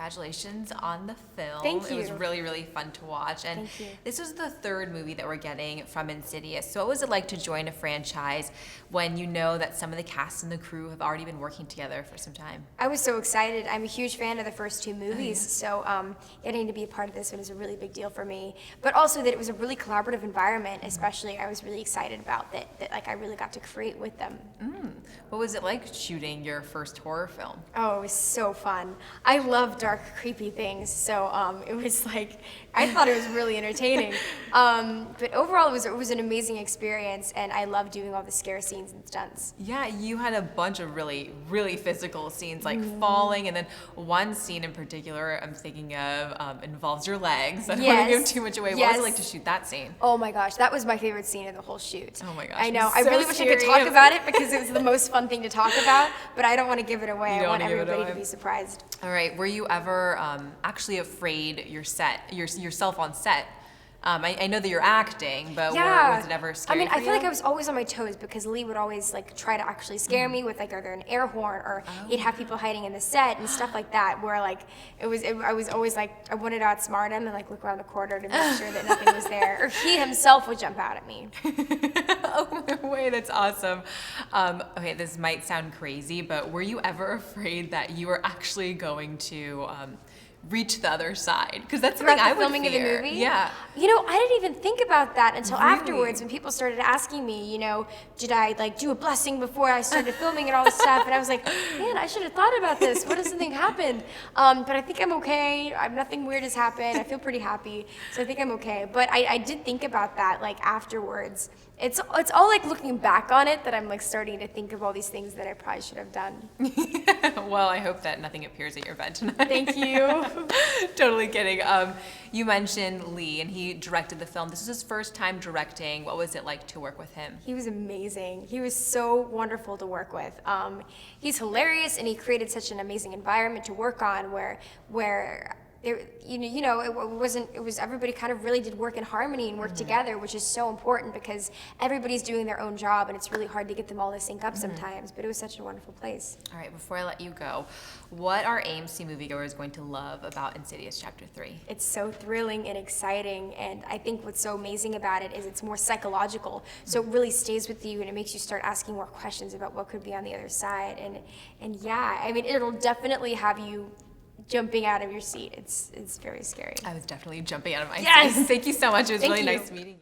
congratulations on the film. Thank you. It was really, really fun to watch. And Thank you. this was the third movie that we're getting from Insidious. So what was it like to join a franchise when you know that some of the cast and the crew have already been working together for some time? I was so excited. I'm a huge fan of the first two movies, so getting to be a part of this one is a really big deal for me. But also that it was a really collaborative environment, especially I was really excited about that like I really got to create with them. What was it like shooting your first horror film? Oh, it was so fun. I love dark, creepy things, so it was like, I thought it was really entertaining. But overall, it was an amazing experience, and I love doing all the scare scenes and stunts. Yeah, you had a bunch of really, really physical scenes, like falling, and then one scene in particular I'm thinking of involves your legs. I don't want to give too much away. What was it like to shoot that scene? Oh my gosh, that was my favorite scene of the whole shoot. Oh my gosh. I know. So I really wish I could talk about it because it was the most fun thing to talk about, but I don't want to give it away. I want everybody to be surprised. All right. Were you ever actually afraid yourself on set? I know that you're acting, but was it ever scary? I mean, for I feel like I was always on my toes because Lee would always like try to actually scare me with like either an air horn or he'd have people hiding in the set and stuff like that. Where like I was always like I wanted to outsmart him and like look around the corner to make sure that nothing was there, or he himself would jump out at me. Oh my way, that's awesome. Okay, this might sound crazy, but were you ever afraid that you were actually going to reach the other side? Because that's something I would filming fear. of the movie? Yeah. You know, I didn't even think about that until afterwards when people started asking me, you know, did I like do a blessing before I started filming and all this stuff? And I was like, man, I should have thought about this. What if something happened? But I think I'm okay. Nothing weird has happened. I feel pretty happy, so I think I'm okay. But I did think about that like afterwards. It's all like looking back on it that I'm like starting to think of all these things that I probably should have done. Well, I hope that nothing appears at your bed tonight. Thank you. Totally kidding. You mentioned Lee, and he directed the film. This is his first time directing. What was it like to work with him? He was amazing. He was so wonderful to work with. He's hilarious, and he created such an amazing environment to work on where it was everybody kind of really did work in harmony and work together, which is so important because everybody's doing their own job and it's really hard to get them all to sync up sometimes, but it was such a wonderful place. All right, before I let you go, what are AMC moviegoers going to love about Insidious Chapter 3? It's so thrilling and exciting, and I think what's so amazing about it is it's more psychological, so it really stays with you and it makes you start asking more questions about what could be on the other side, and yeah, I mean, it'll definitely have you jumping out of your seat. It's very scary. I was definitely jumping out of my Yes! seat. Thank you so much. It was Thank really you. nice meeting you.